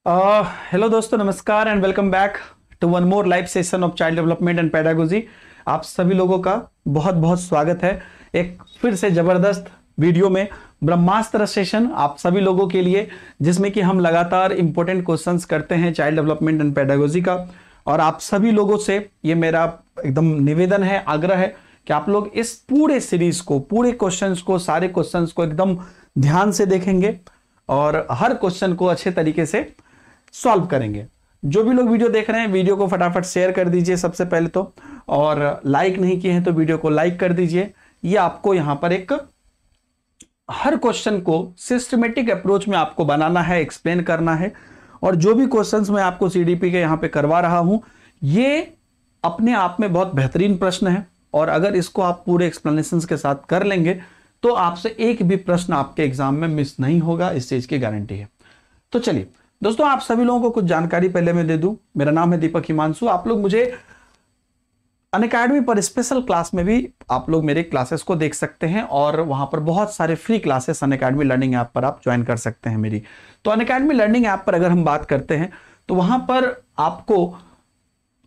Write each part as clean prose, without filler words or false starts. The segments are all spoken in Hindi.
हेलो दोस्तों, नमस्कार and welcome back to one more live session of child development and pedagogy. आप सभी लोगों का बहुत बहुत स्वागत है एक फिर से जबरदस्त वीडियो में, ब्रह्मास्त्र सेशन आप सभी लोगों के लिए, जिसमें कि हम लगातार इंपॉर्टेंट क्वेश्चंस करते हैं चाइल्ड डेवलपमेंट एंड पेडागोजी का। और आप सभी लोगों से ये मेरा एकदम निवेदन है, आग्रह है कि आप लोग इस पूरे सीरीज को, पूरे क्वेश्चंस को, सारे क्वेश्चंस को एकदम ध्यान से देखेंगे और हर क्वेश्चन को अच्छे तरीके से सॉल्व करेंगे। जो भी लोग वीडियो देख रहे हैं, वीडियो को फटाफट शेयर कर दीजिए सबसे पहले तो, और लाइक नहीं किए हैं तो वीडियो को लाइक कर दीजिए। ये आपको यहां पर एक हर क्वेश्चन को सिस्टमेटिक अप्रोच में आपको बनाना है, एक्सप्लेन करना है। और जो भी क्वेश्चंस मैं आपको सीडीपी के यहां पे करवा रहा हूं, ये अपने आप में बहुत बेहतरीन प्रश्न है, और अगर इसको आप पूरे एक्सप्लेनेशन के साथ कर लेंगे तो आपसे एक भी प्रश्न आपके एग्जाम में मिस नहीं होगा, इस चीज की गारंटी है। तो चलिए दोस्तों, आप सभी लोगों को कुछ जानकारी पहले मैं दे दूं। मेरा नाम है दीपक हिमांशु। आप लोग मुझे अनअकैडमी पर स्पेशल क्लास में भी आप लोग मेरे क्लासेस को देख सकते हैं, और वहां पर बहुत सारे free classes Unacademy learning app पर आप ज्वाइन कर सकते हैं मेरी। तो अनअकैडमी लर्निंग ऐप पर अगर हम बात करते हैं तो वहां पर आपको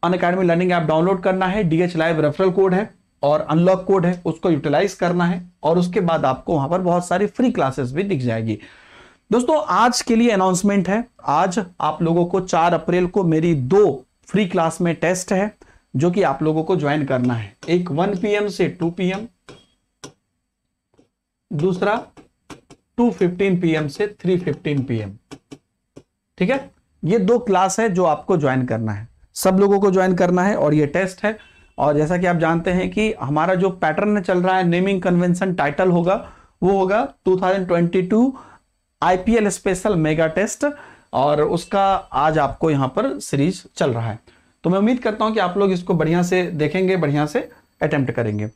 अनअकैडमी लर्निंग ऐप डाउनलोड करना है, DH लाइव रेफरल कोड है और अनलॉक कोड है, उसको यूटिलाइज करना है, और उसके बाद आपको वहां पर बहुत सारी फ्री क्लासेस भी दिख जाएगी। दोस्तों, आज के लिए अनाउंसमेंट है। आज आप लोगों को 4 अप्रैल को मेरी 2 फ्री क्लास में टेस्ट है, जो कि आप लोगों को ज्वाइन करना है। एक 1 PM से 2 PM, दूसरा 2:15 PM से 3:15 PM। ठीक है, ये 2 क्लास है जो आपको ज्वाइन करना है, सब लोगों को ज्वाइन करना है, और ये टेस्ट है। और जैसा कि आप जानते हैं कि हमारा जो पैटर्न चल रहा है, नेमिंग कन्वेंशन टाइटल होगा, वो होगा 2022 IPL स्पेशल मेगा टेस्ट, और उसका आज आपको यहां पर सीरीज चल रहा है। तो मैं उम्मीद करता हूं कि आप लोग इसको बढ़िया से देखेंगे, बढ़िया से अटेम्प्ट करेंगे।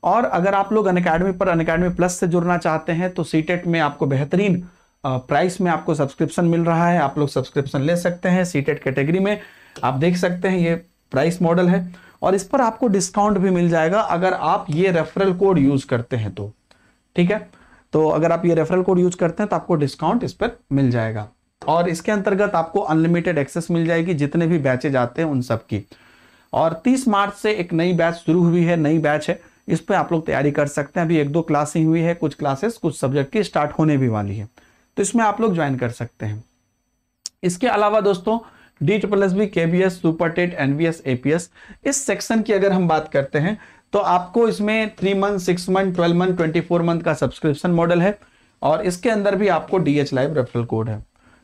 और अगर आप लोग अनअकैडमी पर अनअकैडमी प्लस से जुड़ना चाहते हैं तो सीटेट में आपको बेहतरीन प्राइस में आपको सब्सक्रिप्शन मिल रहा है। आप लोग सब्सक्रिप्शन ले सकते हैं सीटेट कैटेगरी में। आप देख सकते हैं ये प्राइस मॉडल है, और इस पर आपको डिस्काउंट भी मिल जाएगा अगर आप ये रेफरल कोड यूज करते हैं तो। ठीक है, तो अगर आप ये रेफरल कोड यूज करते हैं तो आपको डिस्काउंट इस पर मिल जाएगा, और इसके अंतर्गत आपको अनलिमिटेड एक्सेस मिल जाएगी जितने भी बैचेज आते हैं उन सब की। और 30 मार्च से एक नई बैच शुरू हुई है, नई बैच है, इस पर आप लोग तैयारी कर सकते हैं। अभी 1-2 क्लास ही हुई है, कुछ क्लासेस कुछ सब्जेक्ट की स्टार्ट होने भी वाली है, तो इसमें आप लोग ज्वाइन कर सकते हैं। इसके अलावा दोस्तों, DSSB, KBS, super TET, NVS, APS, इस सेक्शन की अगर हम बात करते हैं तो आपको इसमें 3 मंथ, 6 मंथ, 12 मंथ, 24 मंथ का सब्सक्रिप्शन मॉडल है, और इसके अंदर भी आपको DH लाइव रेफरल कोड है।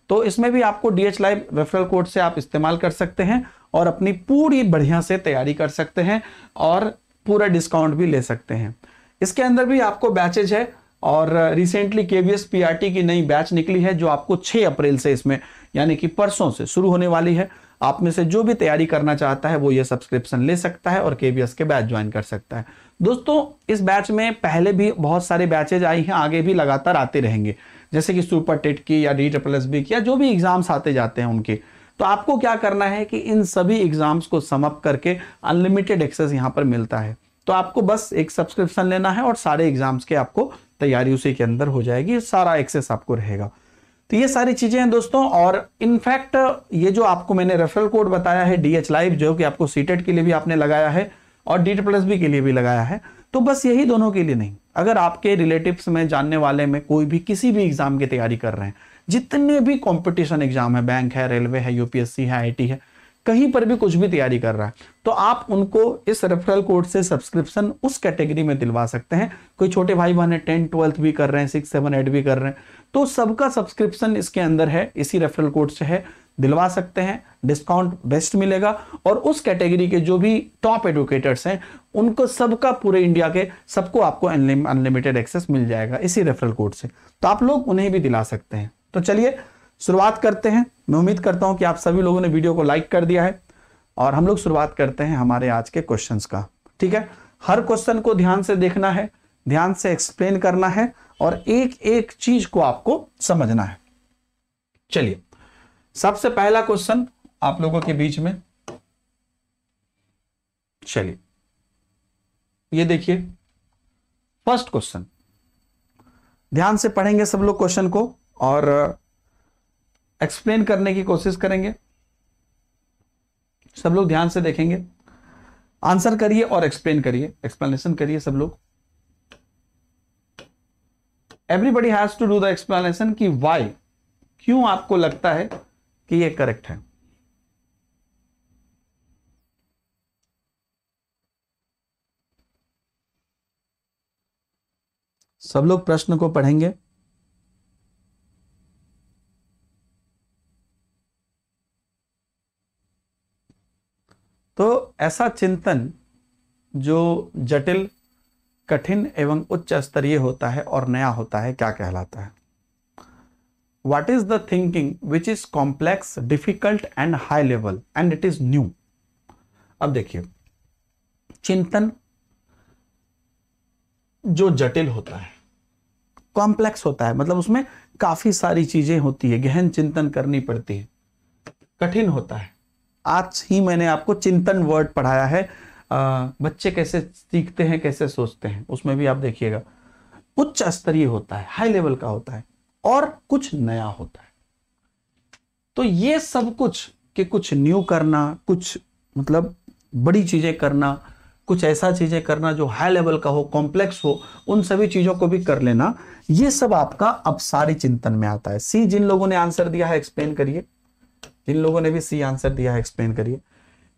तो इसमें भी आपको DH लाइव रेफरल कोड से आप इस्तेमाल कर सकते हैं और अपनी पूरी बढ़िया से तैयारी कर सकते हैं, और पूरा डिस्काउंट भी ले सकते हैं। इसके अंदर भी आपको बैचेज है, और रिसेंटली KBS PRT की नई बैच निकली है जो आपको 6 अप्रैल से, इसमें यानी कि परसों से शुरू होने वाली है। आप में से जो भी तैयारी करना चाहता है वो ये सब्सक्रिप्शन ले सकता है और KBS के बैच ज्वाइन कर सकता है। दोस्तों, इस बैच में पहले भी बहुत सारे बैचेज आई हैं, आगे भी लगातार आते रहेंगे, जैसे कि सुपर टेट की या DSSB की या जो भी एग्जाम्स आते जाते हैं उनके। तो आपको क्या करना है कि इन सभी एग्जाम्स को समअप करके अनलिमिटेड एक्सेस यहाँ पर मिलता है। तो आपको बस एक सब्सक्रिप्शन लेना है और सारे एग्जाम्स के आपको तैयारी उसी के अंदर हो जाएगी, सारा एक्सेस आपको रहेगा। तो ये सारी चीजें हैं दोस्तों। और इनफैक्ट ये जो आपको मैंने रेफरल कोड बताया है DH लाइव, जो कि आपको सीटेट के लिए भी आपने लगाया है और DSSB के लिए भी लगाया है, तो बस यही दोनों के लिए नहीं, अगर आपके रिलेटिव्स में, जानने वाले में कोई भी किसी भी एग्जाम की तैयारी कर रहे हैं, जितने भी कंपटीशन एग्जाम है, बैंक है, रेलवे है, UPSC है, IT है, कहीं पर भी कुछ भी तैयारी कर रहा है, तो आप उनको इस रेफरल कोड से सब्सक्रिप्शन उस कैटेगरी में दिलवा सकते हैं। कोई छोटे भाई बहन है, 10th 12th भी कर रहे हैं, 6, 7, 8 भी कर रहे हैं, तो सबका सब्सक्रिप्शन इसके अंदर है, इसी रेफरल कोड से है, दिलवा सकते हैं। डिस्काउंट बेस्ट मिलेगा, और उस कैटेगरी के जो भी टॉप एडुकेटर्स हैं उनको सबका, पूरे इंडिया के सबको आपको अनलिमिटेड एक्सेस मिल जाएगा इसी रेफरल कोड से। तो आप लोग उन्हें भी दिला सकते हैं। तो चलिए शुरुआत करते हैं। मैं उम्मीद करता हूं कि आप सभी लोगों ने वीडियो को लाइक कर दिया है, और हम लोग शुरुआत करते हैं हमारे आज के क्वेश्चंस का। ठीक है, हर क्वेश्चन को ध्यान से देखना है, ध्यान से एक्सप्लेन करना है, और एक एक चीज को आपको समझना है। चलिए, सबसे पहला क्वेश्चन आप लोगों के बीच में, चलिए ये देखिए, फर्स्ट क्वेश्चन, ध्यान से पढ़ेंगे सब लोग क्वेश्चन को, और एक्सप्लेन करने की कोशिश करेंगे। सब लोग ध्यान से देखेंगे, आंसर करिए और एक्सप्लेन करिए, एक्सप्लेनेशन करिए सब लोग। Everybody has to do the explanation कि वाई, क्यों आपको लगता है कि ये करेक्ट है। सब लोग प्रश्न को पढ़ेंगे। तो ऐसा चिंतन जो जटिल, कठिन एवं उच्च स्तरीय होता है और नया होता है, क्या कहलाता है? What is the thinking which is complex, difficult and high level and it is new? अब देखिए, चिंतन जो जटिल होता है, कॉम्प्लेक्स होता है, मतलब उसमें काफी सारी चीजें होती है, गहन चिंतन करनी पड़ती है, कठिन होता है। आज ही मैंने आपको चिंतन वर्ड पढ़ाया है, बच्चे कैसे सीखते हैं, कैसे सोचते हैं, उसमें भी आप देखिएगा। उच्च स्तरीय होता है, हाई लेवल का होता है और कुछ नया होता है। तो ये सब कुछ कि कुछ न्यू करना, कुछ मतलब बड़ी चीजें करना, कुछ ऐसा चीजें करना जो हाई लेवल का हो, कॉम्प्लेक्स हो, उन सभी चीजों को भी कर लेना, ये सब आपका अपसारी चिंतन में आता है। सी जिन लोगों ने आंसर दिया है एक्सप्लेन करिए, जिन लोगों ने भी सी आंसर दिया है एक्सप्लेन करिए।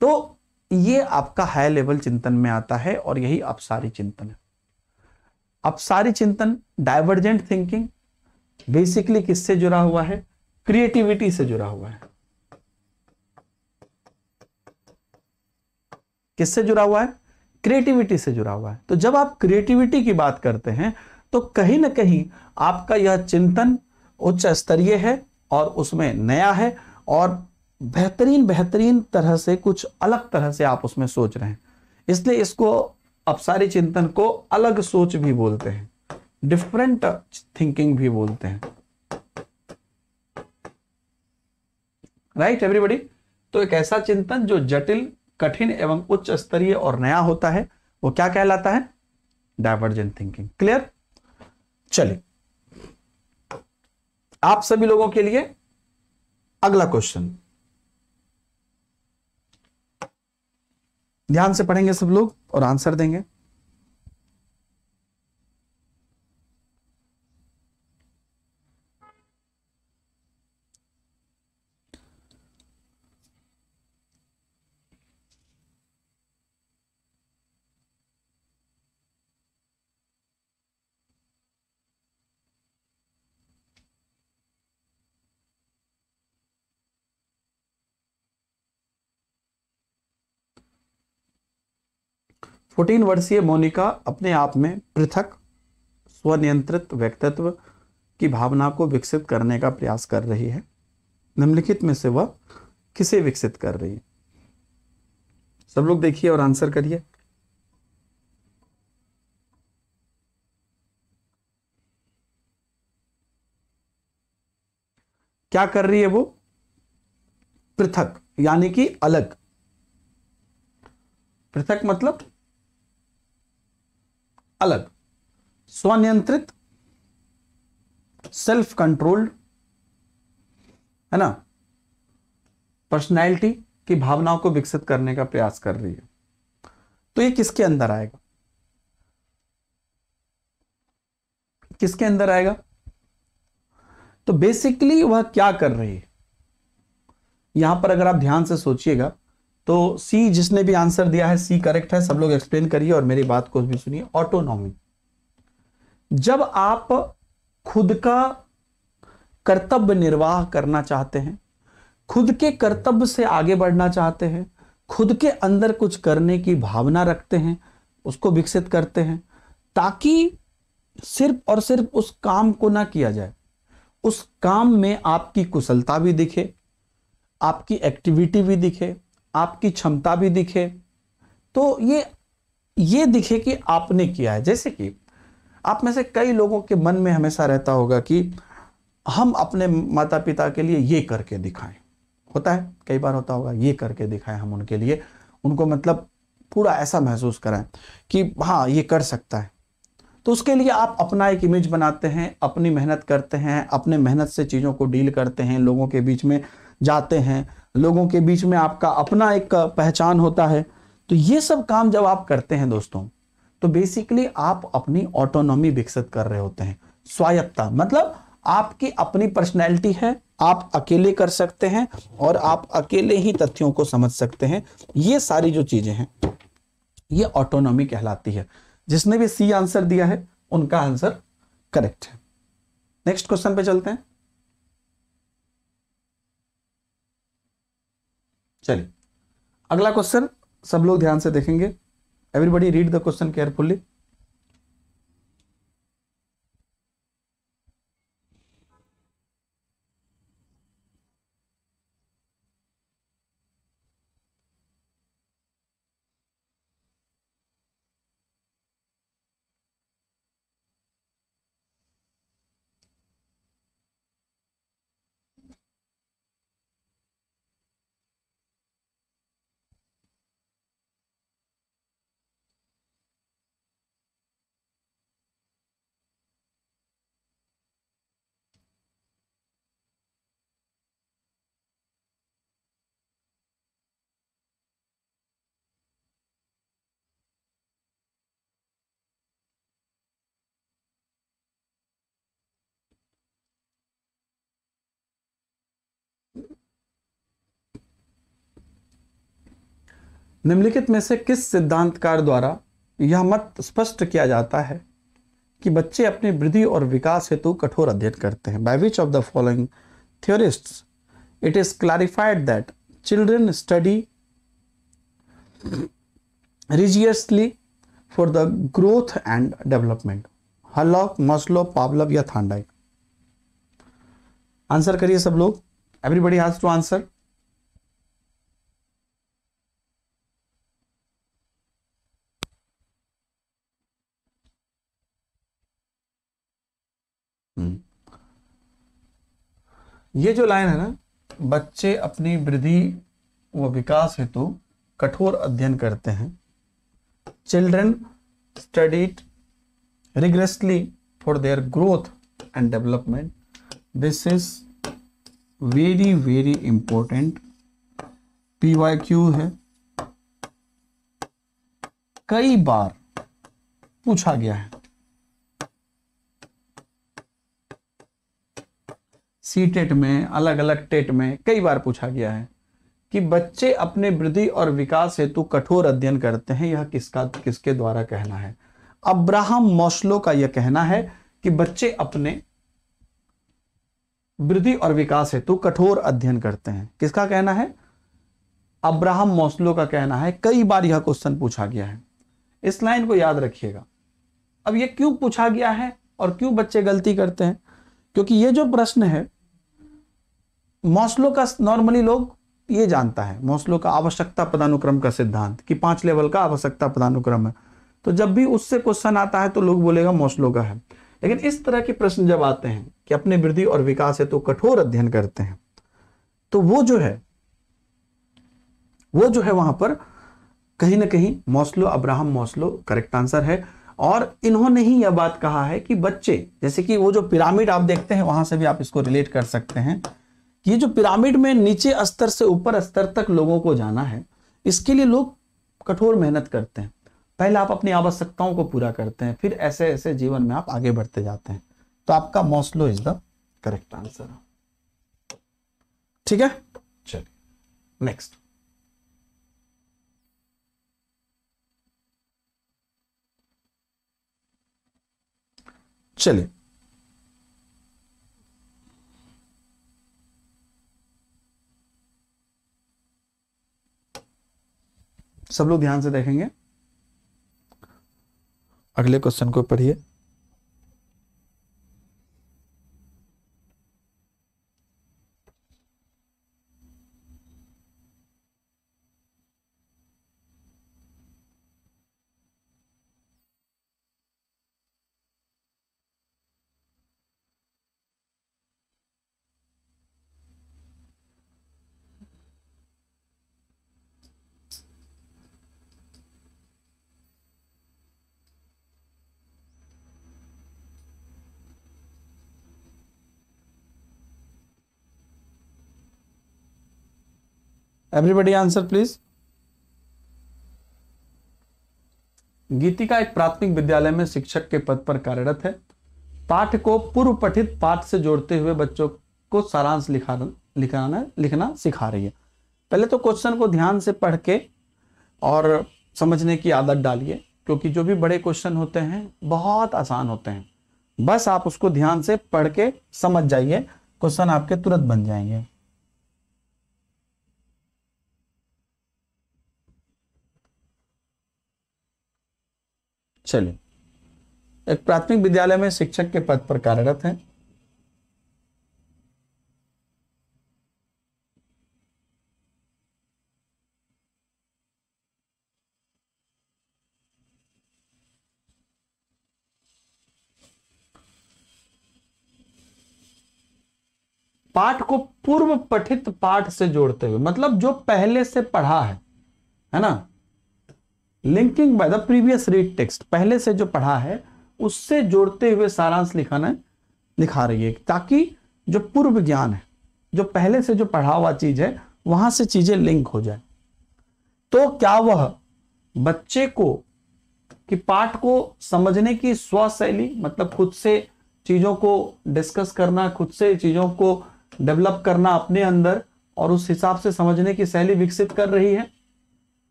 तो ये आपका हाई लेवल चिंतन में आता है और यही अपसारी चिंतन है। अपसारी चिंतन, डाइवर्जेंट थिंकिंग, बेसिकली किससे जुड़ा हुआ है? क्रिएटिविटी से जुड़ा हुआ है। किससे जुड़ा हुआ है? क्रिएटिविटी से जुड़ा हुआ है। तो जब आप क्रिएटिविटी की बात करते हैं तो कहीं ना कहीं आपका यह चिंतन उच्च स्तरीय है और उसमें नया है और बेहतरीन तरह से, कुछ अलग तरह से आप उसमें सोच रहे हैं, इसलिए इसको अपसारी चिंतन को अलग सोच भी बोलते हैं, डिफरेंट थिंकिंग भी बोलते हैं। Right everybody? तो एक ऐसा चिंतन जो जटिल, कठिन एवं उच्च स्तरीय और नया होता है, वो क्या कहलाता है? Divergent thinking. क्लियर? चलिए, आप सभी लोगों के लिए अगला क्वेश्चन, ध्यान से पढ़ेंगे सब लोग और आंसर देंगे। फोर्टीन वर्षीय मोनिका अपने आप में पृथक, स्वनियंत्रित व्यक्तित्व की भावना को विकसित करने का प्रयास कर रही है। निम्नलिखित में से वह किसे विकसित कर रही है? सब लोग देखिए और आंसर करिए। क्या कर रही है वो? पृथक, यानी कि अलग। पृथक मतलब अलग, स्वनियंत्रित, सेल्फ कंट्रोल्ड, है ना, पर्सनैलिटी की भावनाओं को विकसित करने का प्रयास कर रही है। तो ये किसके अंदर आएगा? किसके अंदर आएगा? तो बेसिकली वह क्या कर रही है? यहां पर अगर आप ध्यान से सोचिएगा तो सी, जिसने भी आंसर दिया है सी करेक्ट है। सब लोग एक्सप्लेन करिए और मेरी बात को भी सुनिए। ऑटोनॉमी, जब आप खुद का कर्तव्य निर्वाह करना चाहते हैं, खुद के कर्तव्य से आगे बढ़ना चाहते हैं, खुद के अंदर कुछ करने की भावना रखते हैं, उसको विकसित करते हैं, ताकि सिर्फ और सिर्फ उस काम को ना किया जाए, उस काम में आपकी कुशलता भी दिखे, आपकी एक्टिविटी भी दिखे, आपकी क्षमता भी दिखे। तो ये दिखे कि आपने किया है। जैसे कि आप में से कई लोगों के मन में हमेशा रहता होगा कि हम अपने माता पिता के लिए ये करके दिखाएं। होता है, कई बार होता होगा, ये करके दिखाएं हम उनके लिए, उनको मतलब पूरा ऐसा महसूस कराएं कि हाँ ये कर सकता है। तो उसके लिए आप अपना एक इमेज बनाते हैं, अपनी मेहनत करते हैं, अपने मेहनत से चीज़ों को डील करते हैं, लोगों के बीच में जाते हैं, लोगों के बीच में आपका अपना एक पहचान होता है। तो ये सब काम जब आप करते हैं दोस्तों, तो बेसिकली आप अपनी ऑटोनॉमी विकसित कर रहे होते हैं। स्वायत्तता मतलब आपकी अपनी पर्सनैलिटी है, आप अकेले कर सकते हैं और आप अकेले ही तथ्यों को समझ सकते हैं। ये सारी जो चीजें हैं ये ऑटोनॉमी कहलाती है। जिसने भी सी आंसर दिया है उनका आंसर करेक्ट है। नेक्स्ट क्वेश्चन पे चलते हैं। चलिए अगला क्वेश्चन सब लोग ध्यान से देखेंगे। Everybody read the question carefully. निम्नलिखित में से किस सिद्धांतकार द्वारा यह मत स्पष्ट किया जाता है कि बच्चे अपनी वृद्धि और विकास हेतु कठोर अध्ययन करते हैं? By which of the following theorists it is clarified that children study rigorously for the growth and development? Hurlock, Maslow, Pavlov या थांडाइक? आंसर करिए सब लोग। Everybody has to answer. ये जो लाइन है ना, बच्चे अपनी वृद्धि व विकास हेतु कठोर अध्ययन करते हैं, children studied rigorously for their growth and development. This is very very important. PYQ है, कई बार पूछा गया है, सी टेट में, अलग अलग टेट में कई बार पूछा गया है कि बच्चे अपने वृद्धि और विकास हेतु कठोर अध्ययन करते हैं। यह किसके द्वारा कहना है? अब्राहम मॉस्लो का यह कहना है कि बच्चे अपने वृद्धि और विकास हेतु कठोर अध्ययन करते हैं। किसका कहना है? अब्राहम मॉस्लो का कहना है। कई बार यह क्वेश्चन पूछा गया है, इस लाइन को याद रखिएगा। अब यह क्यों पूछा गया है और क्यों बच्चे गलती करते हैं? क्योंकि यह जो प्रश्न है मॉस्लो का, नॉर्मली लोग ये जानता है मॉस्लो का आवश्यकता पदानुक्रम का सिद्धांत कि 5 लेवल का आवश्यकता पदानुक्रम है। तो जब भी उससे क्वेश्चन आता है तो लोग बोलेगा मॉस्लो का है। लेकिन इस तरह के प्रश्न जब आते हैं कि अपने वृद्धि और विकास है तो कठोर अध्ययन करते हैं, तो वो जो है वहां पर कहीं ना कहीं Maslow, Abraham Maslow correct answer है। और इन्होंने ही यह बात कहा है कि बच्चे, जैसे कि वो जो पिरामिड आप देखते हैं वहां से भी आप इसको रिलेट कर सकते हैं कि ये जो पिरामिड में नीचे स्तर से ऊपर स्तर तक लोगों को जाना है, इसके लिए लोग कठोर मेहनत करते हैं। पहले आप अपनी आवश्यकताओं को पूरा करते हैं, फिर ऐसे ऐसे जीवन में आप आगे बढ़ते जाते हैं। तो आपका Maslow is the correct answer. ठीक है, चलिए नेक्स्ट। चलिए सब लोग ध्यान से देखेंगे, अगले क्वेश्चन को पढ़िए। Everybody answer please. गीतिका एक प्राथमिक विद्यालय में शिक्षक के पद पर कार्यरत है। पाठ को पूर्व पठित पाठ से जोड़ते हुए बच्चों को सारांश लिखना सिखा रही है। पहले तो क्वेश्चन को ध्यान से पढ़ के और समझने की आदत डालिए, क्योंकि जो भी बड़े क्वेश्चन होते हैं बहुत आसान होते हैं। बस आप उसको ध्यान से पढ़ के समझ जाइए, क्वेश्चन आपके तुरंत बन जाएंगे। चलिए, एक प्राथमिक विद्यालय में शिक्षक के पद पर कार्यरत है। पाठ को पूर्व पठित पाठ से जोड़ते हुए, मतलब जो पहले से पढ़ा है ना, linking by the previous read text, पहले से जो पढ़ा है उससे जोड़ते हुए सारांश लिखा रही है, ताकि जो पूर्व ज्ञान है, जो पहले से जो पढ़ा हुआ चीज है, वहां से चीजें लिंक हो जाए। तो क्या वह बच्चे को कि पाठ को समझने की स्वशैली, मतलब खुद से चीजों को डिस्कस करना, खुद से चीजों को डेवलप करना अपने अंदर और उस हिसाब से समझने की शैली विकसित कर रही है?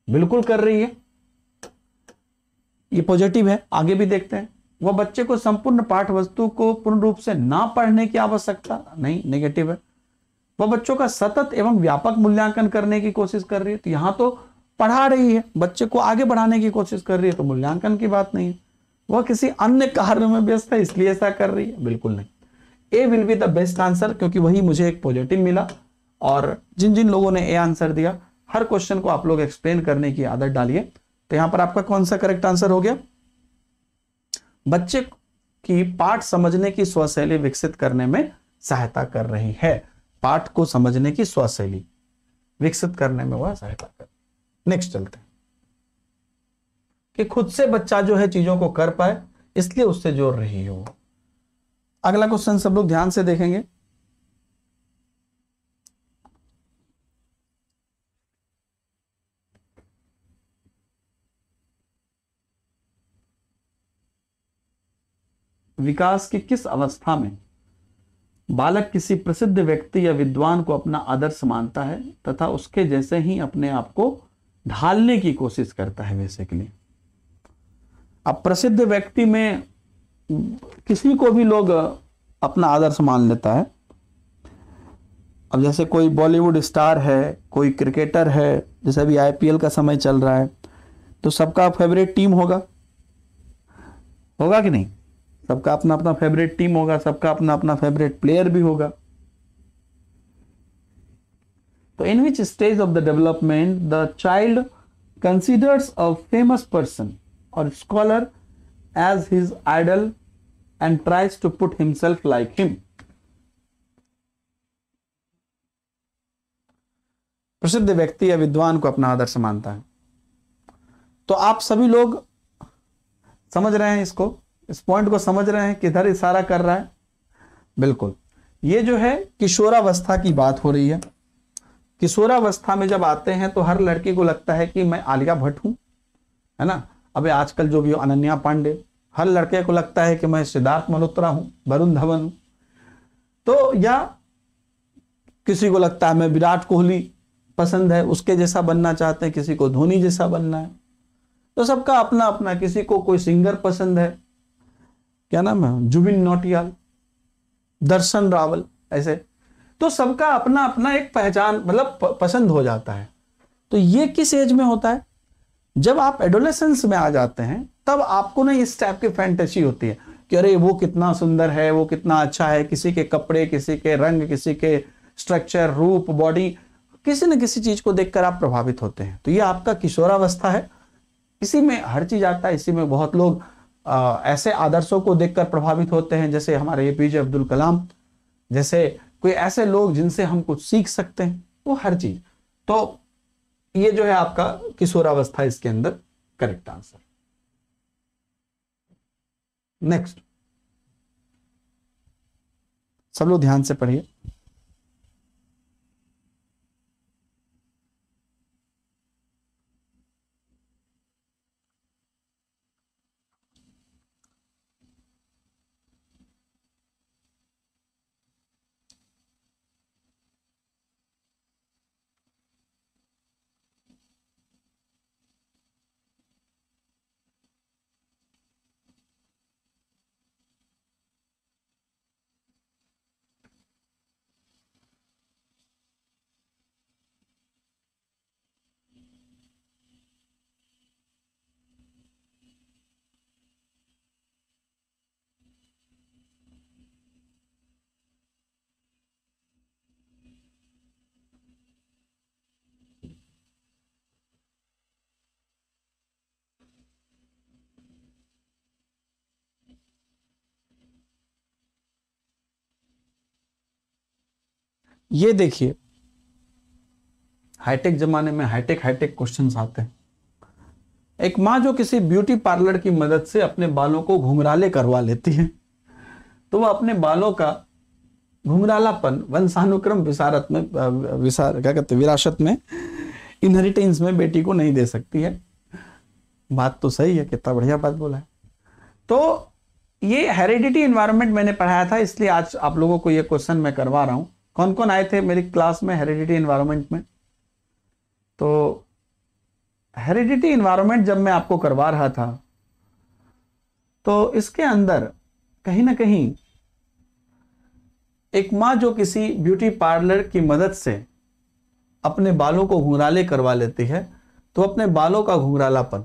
बिल्कुल कर रही है, ये पॉजिटिव है। आगे भी देखते हैं। वह बच्चे को संपूर्ण पाठ वस्तु को पूर्ण रूप से ना पढ़ने की आवश्यकता नहीं, नेगेटिव है। वह बच्चों का सतत एवं व्यापक मूल्यांकन करने की कोशिश कर रही है, तो यहां तो पढ़ा रही है, बच्चे को आगे बढ़ाने की कोशिश कर रही है, तो मूल्यांकन की बात नहीं है। वह किसी अन्य कार्य में व्यस्त है इसलिए ऐसा कर रही है, बिल्कुल नहीं। A will be the best answer, क्योंकि वही मुझे एक पॉजिटिव मिला। और जिन जिन लोगों ने ए आंसर दिया, हर क्वेश्चन को आप लोग एक्सप्लेन करने की आदत डालिए। तो यहां पर आपका कौन सा करेक्ट आंसर हो गया? बच्चे की पाठ समझने की स्वशैली विकसित करने में सहायता कर रही है। पाठ को समझने की स्वशैली विकसित करने में वह सहायता कर। नेक्स्ट चलते हैं कि खुद से बच्चा जो है चीजों को कर पाए, इसलिए उससे जोड़ रही हो। अगला क्वेश्चन सब लोग ध्यान से देखेंगे। विकास की किस अवस्था में बालक किसी प्रसिद्ध व्यक्ति या विद्वान को अपना आदर्श मानता है तथा उसके जैसे ही अपने आप को ढालने की कोशिश करता है? बेसिकली अब प्रसिद्ध व्यक्ति में किसी को भी लोग अपना आदर्श मान लेता है। अब जैसे कोई बॉलीवुड स्टार है, कोई क्रिकेटर है, जैसे अभी आईपीएल का समय चल रहा है, तो सबका फेवरेट टीम होगा कि नहीं? सबका अपना अपना फेवरेट टीम होगा, सबका अपना अपना फेवरेट प्लेयर भी होगा। तो in which stage of the development the child considers a famous person और scholar as his idol and tries to put himself like him? प्रसिद्ध व्यक्ति या विद्वान को अपना आदर्श मानता है। तो आप सभी लोग समझ रहे हैं इसको, इस पॉइंट को समझ रहे हैं किधर इशारा कर रहा है? बिल्कुल, ये जो है किशोरावस्था की बात हो रही है। किशोरावस्था में जब आते हैं तो हर लड़की को लगता है कि मैं आलिया भट्ट हूं, है ना। अबे आजकल जो भी अनन्या पांडे, हर लड़के को लगता है कि मैं सिद्धार्थ मल्होत्रा हूं, वरुण धवन हूं। तो या किसी को लगता है मैं विराट कोहली पसंद है, उसके जैसा बनना चाहते हैं, किसी को धोनी जैसा बनना है। तो सबका अपना अपना, किसी को कोई सिंगर पसंद है, क्या नाम है, जुबिन नौटियाल, दर्शन रावल, ऐसे। तो सबका अपना अपना एक पहचान, मतलब पसंद हो जाता है। तो ये किस एज में होता है? जब आप एडोलेसेंस में आ जाते हैं, तब आपको ना इस टाइप की फैंटेसी होती है कि अरे वो कितना सुंदर है, वो कितना अच्छा है, किसी के कपड़े, किसी के रंग, किसी के स्ट्रक्चर, रूप, बॉडी, किसी न किसी चीज को देखकर आप प्रभावित होते हैं। तो ये आपका किशोरावस्था है, इसी में हर चीज आता है। इसी में बहुत लोग ऐसे आदर्शों को देखकर प्रभावित होते हैं, जैसे हमारे एपीजे अब्दुल कलाम, जैसे कोई ऐसे लोग जिनसे हम कुछ सीख सकते हैं, वो हर चीज। तो ये जो है आपका किशोरावस्था, इसके अंदर करेक्ट आंसर। नेक्स्ट, सब लोग ध्यान से पढ़िए। ये देखिए, हाईटेक जमाने में हाईटेक क्वेश्चंस आते हैं। एक माँ जो किसी ब्यूटी पार्लर की मदद से अपने बालों को घुंघराले करवा लेती है, तो वह अपने बालों का घुंघरालापन वंशानुक्रम विरासत में, इनहेरिटेंस में बेटी को नहीं दे सकती है। बात तो सही है, कितना बढ़िया बात बोला है। तो ये हेरिडिटी एनवायरनमेंट मैंने पढ़ाया था, इसलिए आज आप लोगों को ये क्वेश्चन मैं करवा रहा हूं। कौन कौन आए थे मेरी क्लास में हेरिडिटी एनवायरनमेंट में? तो हेरिडिटी एनवायरनमेंट जब मैं आपको करवा रहा था, तो इसके अंदर कहीं ना कहीं एक माँ जो किसी ब्यूटी पार्लर की मदद से अपने बालों को घुंघराले करवा लेती है, तो अपने बालों का घुंघरालापन,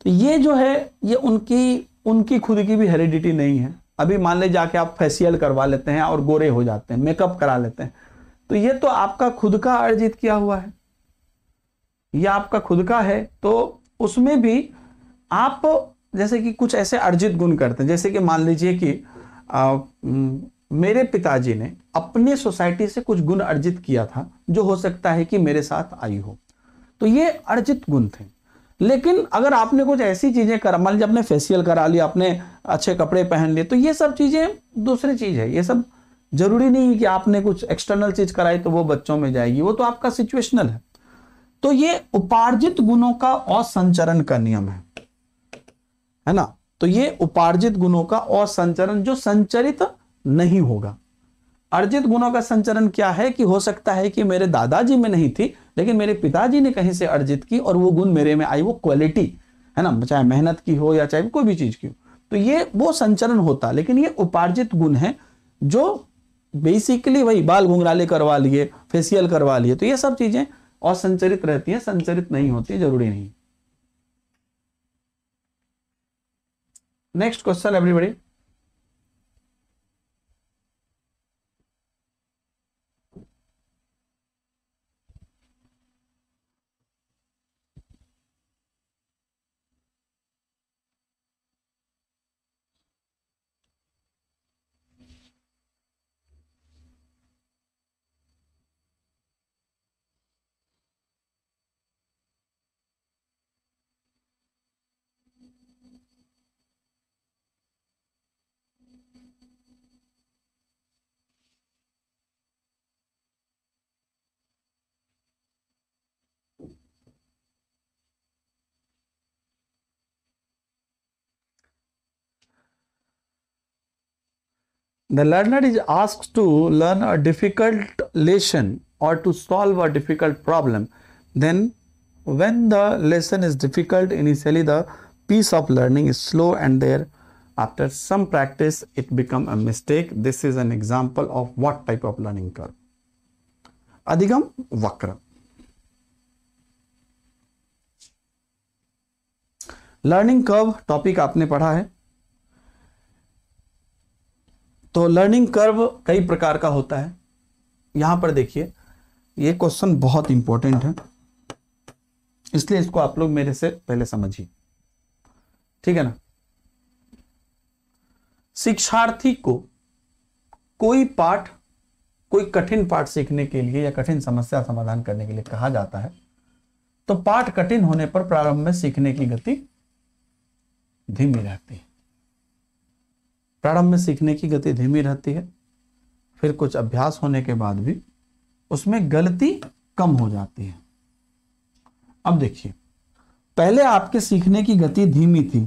तो ये जो है ये उनकी खुद की भी हेरिडिटी नहीं है। अभी मान ले जाके आप फेशियल करवा लेते हैं और गोरे हो जाते हैं, मेकअप करा लेते हैं, तो ये तो आपका खुद का अर्जित किया हुआ है, ये आपका खुद का है। तो उसमें भी आप जैसे कि कुछ ऐसे अर्जित गुण करते हैं, जैसे कि मान लीजिए कि मेरे पिताजी ने अपने सोसाइटी से कुछ गुण अर्जित किया था, जो हो सकता है कि मेरे साथ आई हो, तो ये अर्जित गुण थे। लेकिन अगर आपने कुछ ऐसी चीजें कर, मान लीजिए आपने फेशियल करा लिया, आपने अच्छे कपड़े पहन लिए, तो ये सब चीजें दूसरी चीज है। ये सब जरूरी नहीं है कि आपने कुछ एक्सटर्नल चीज कराई तो वो बच्चों में जाएगी, वो तो आपका सिचुएशनल है। तो ये उपार्जित गुणों का असंचरण का नियम है ना। तो ये उपार्जित गुणों का असंचरण, जो संचरित नहीं होगा। अर्जित गुणों का संचरण क्या है कि हो सकता है कि मेरे दादाजी में नहीं थी, लेकिन मेरे पिताजी ने कहीं से अर्जित की और वो गुण मेरे में आई, वो क्वालिटी है ना, चाहे मेहनत की हो या चाहे कोई भी चीज की हो, तो ये वो संचरण होता। लेकिन ये उपार्जित गुण है, जो बेसिकली वही बाल घुंघराले करवा लिए, फेशियल करवा लिए, तो ये सब चीजें असंचरित रहती है, संचरित नहीं होती, जरूरी नहीं। Next question everybody. The learner is asked to learn a difficult lesson or to solve a difficult problem. Then when the lesson is difficult, initially the piece of learning is slow and there after some practice it become a mistake. This is an example of what type of learning curve? अधिगम वक्र। लर्निंग कर्व टॉपिक आपने पढ़ा है। तो लर्निंग कर्व कई प्रकार का होता है। यहां पर देखिए, ये क्वेश्चन बहुत इंपॉर्टेंट है, इसलिए इसको आप लोग मेरे से पहले समझिए, ठीक है ना। शिक्षार्थी को कोई पाठ, कोई कठिन पाठ सीखने के लिए या कठिन समस्या समाधान करने के लिए कहा जाता है, तो पाठ कठिन होने पर प्रारंभ में सीखने की गति धीमी रहती है। प्रारंभ में सीखने की गति धीमी रहती है, फिर कुछ अभ्यास होने के बाद भी उसमें गलती कम हो जाती है। अब देखिए, पहले आपके सीखने की गति धीमी थी,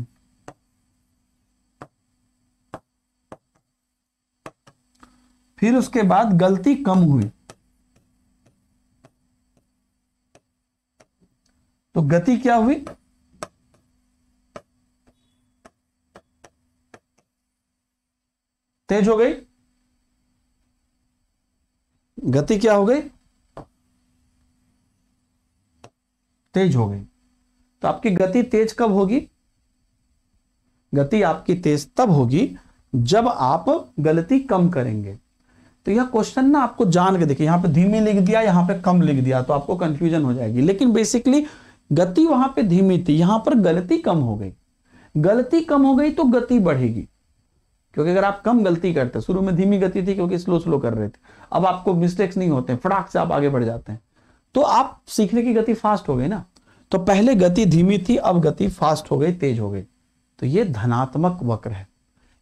फिर उसके बाद गलती कम हुई, तो गति क्या हुई? तेज हो गई। गति क्या हो गई? तेज हो गई। तो आपकी गति तेज कब होगी? गति आपकी तेज तब होगी जब आप गलती कम करेंगे। तो यह क्वेश्चन ना आपको जान के देखिए, यहां पे धीमी लिख दिया, यहां पे कम लिख दिया, तो आपको कंफ्यूजन हो जाएगी। लेकिन बेसिकली गति वहां पे धीमी थी, यहां पर गलती कम हो गई। गलती कम हो गई तो गति बढ़ेगी। क्योंकि अगर आप कम गलती करते, शुरू में धीमी गति थी क्योंकि स्लो स्लो कर रहे थे, अब आपको मिस्टेक्स नहीं होते, फटाक से आप आगे बढ़ जाते हैं, तो आप सीखने की गति फास्ट हो गई ना। तो पहले गति धीमी थी, अब गति फास्ट हो गई, तेज हो गई। तो ये धनात्मक वक्र है।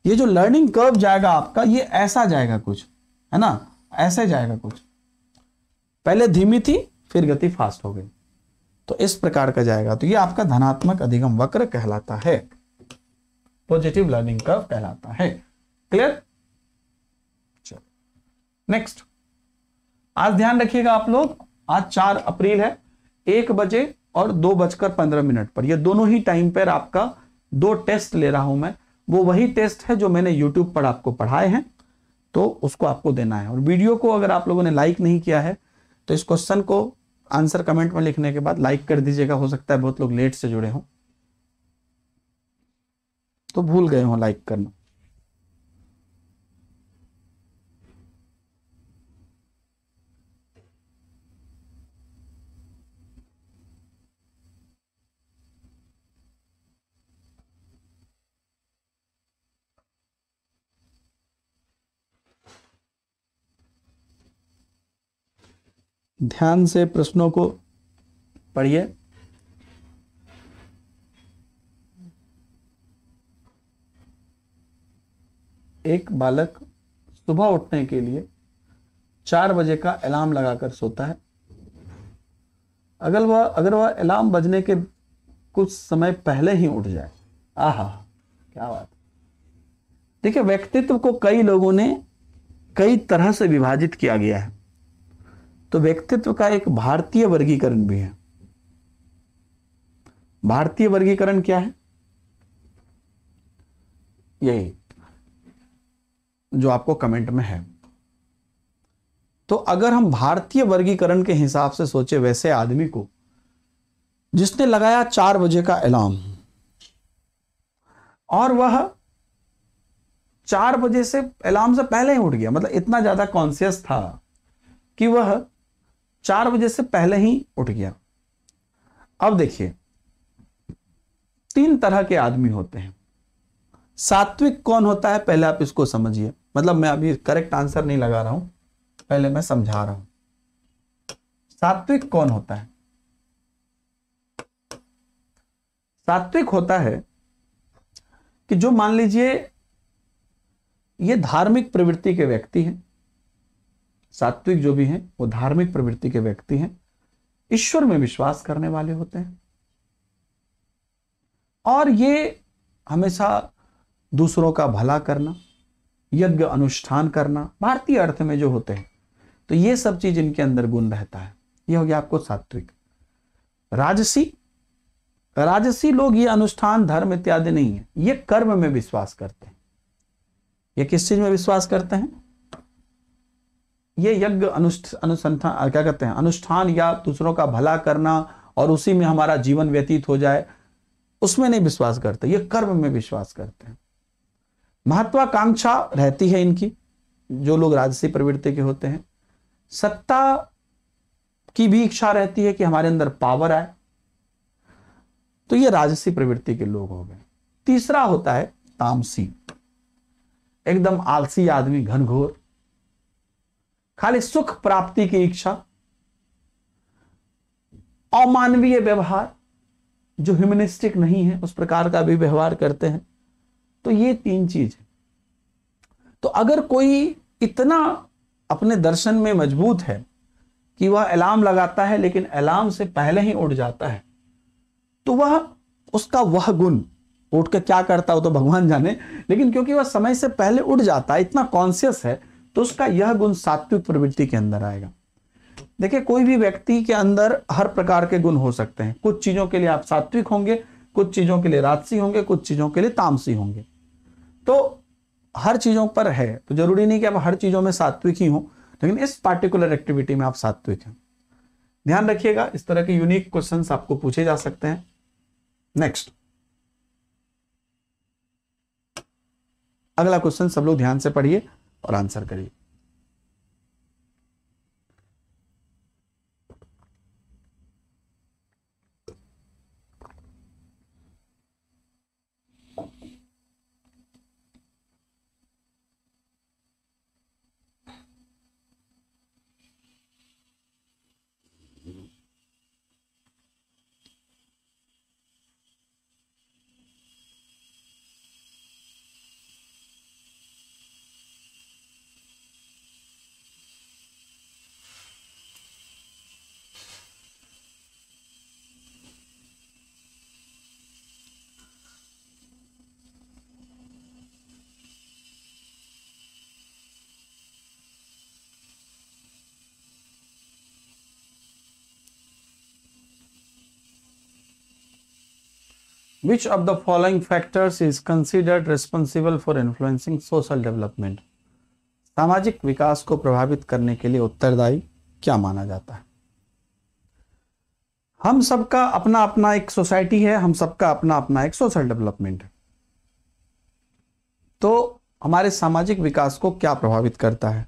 ये जो लर्निंग कर्व जाएगा आपका, ये ऐसा जाएगा कुछ, है ना, ऐसे जाएगा कुछ, पहले धीमी थी फिर गति फास्ट हो गई, तो इस प्रकार का जाएगा। तो ये आपका धनात्मक अधिगम वक्र कहलाता है, पॉजिटिव लर्निंग कर्व कहलाता है। क्लियर? चलो नेक्स्ट, आज ध्यान रखिएगा आप लोग, आज 4 अप्रैल है, 1 बजे और 2:15 पर, ये दोनों ही टाइम पर आपका 2 टेस्ट ले रहा हूं मैं। वो वही टेस्ट है जो मैंने YouTube पर आपको पढ़ाए हैं, तो उसको आपको देना है। और वीडियो को अगर आप लोगों ने लाइक नहीं किया है तो इस क्वेश्चन को आंसर कमेंट में लिखने के बाद लाइक कर दीजिएगा। हो सकता है बहुत लोग लेट से जुड़े हों तो भूल गए हों लाइक करना। ध्यान से प्रश्नों को पढ़िए। एक बालक सुबह उठने के लिए 4 बजे का अलार्म लगाकर सोता है। अगर वह अलार्म बजने के कुछ समय पहले ही उठ जाए, आहा क्या बात। देखिए, व्यक्तित्व को कई लोगों ने कई तरह से विभाजित किया गया है, तो व्यक्तित्व का एक भारतीय वर्गीकरण भी है। भारतीय वर्गीकरण क्या है? यही जो आपको कमेंट में है। तो अगर हम भारतीय वर्गीकरण के हिसाब से सोचे, वैसे आदमी को जिसने लगाया 4 बजे का अलार्म और वह 4 बजे से अलार्म से पहले ही उठ गया, मतलब इतना ज्यादा कॉन्शियस था कि वह 4 बजे से पहले ही उठ गया। अब देखिए, 3 तरह के आदमी होते हैं। सात्विक कौन होता है, पहले आप इसको समझिए। मतलब मैं अभी करेक्ट आंसर नहीं लगा रहा हूं, पहले मैं समझा रहा हूं। सात्विक कौन होता है? सात्विक होता है कि जो, मान लीजिए, ये धार्मिक प्रवृत्ति के व्यक्ति हैं। सात्विक जो भी हैं वो धार्मिक प्रवृत्ति के व्यक्ति हैं, ईश्वर में विश्वास करने वाले होते हैं, और ये हमेशा दूसरों का भला करना, यज्ञ अनुष्ठान करना, भारतीय अर्थ में जो होते हैं, तो ये सब चीज इनके अंदर गुण रहता है। ये हो गया आपको सात्विक। राजसी लोग ये अनुष्ठान धर्म इत्यादि नहीं है, ये कर्म में विश्वास करते हैं। ये किस चीज में विश्वास करते हैं? ये यज्ञ अनुसंधान, क्या कहते हैं, अनुष्ठान, या दूसरों का भला करना और उसी में हमारा जीवन व्यतीत हो जाए, उसमें नहीं विश्वास करते, ये कर्म में विश्वास करते हैं। महत्वाकांक्षा रहती है इनकी, जो लोग राजसी प्रवृत्ति के होते हैं। सत्ता की भी इच्छा रहती है कि हमारे अंदर पावर आए, तो ये राजसी प्रवृत्ति के लोग हो गए। तीसरा होता है तामसी, एकदम आलसी आदमी, घनघोर, खाली सुख प्राप्ति की इच्छा, अमानवीय व्यवहार, जो ह्यूमनिस्टिक नहीं है उस प्रकार का भी व्यवहार करते हैं। तो ये 3 चीज है। तो अगर कोई इतना अपने दर्शन में मजबूत है कि वह अलार्म लगाता है लेकिन अलार्म से पहले ही उठ जाता है, तो वह, उसका वह गुण, उठ के क्या करता हो तो भगवान जाने, लेकिन क्योंकि वह समय से पहले उठ जाता है, इतना कॉन्शियस है, तो उसका यह गुण सात्विक प्रवृत्ति के अंदर आएगा। देखिए, कोई भी व्यक्ति के अंदर हर प्रकार के गुण हो सकते हैं। कुछ चीजों के लिए आप सात्विक होंगे, कुछ चीजों के लिए राजसी होंगे, कुछ चीजों के लिए तामसी होंगे। तो हर चीजों पर है, तो जरूरी नहीं कि आप हर चीजों में सात्विक ही हो, लेकिन इस पार्टिकुलर एक्टिविटी में आप सात्विक हैं। ध्यान रखिएगा, इस तरह के यूनिक क्वेश्चंस आपको पूछे जा सकते हैं। नेक्स्ट, अगला क्वेश्चन सब लोग ध्यान से पढ़िए और आंसर करिए। Which of the following factors is considered responsible for influencing social development? सामाजिक विकास को प्रभावित करने के लिए उत्तरदायी क्या माना जाता है? हम सबका अपना अपना एक सोसाइटी है, हम सबका अपना अपना एक सोशल डेवलपमेंट है। तो हमारे सामाजिक विकास को क्या प्रभावित करता है?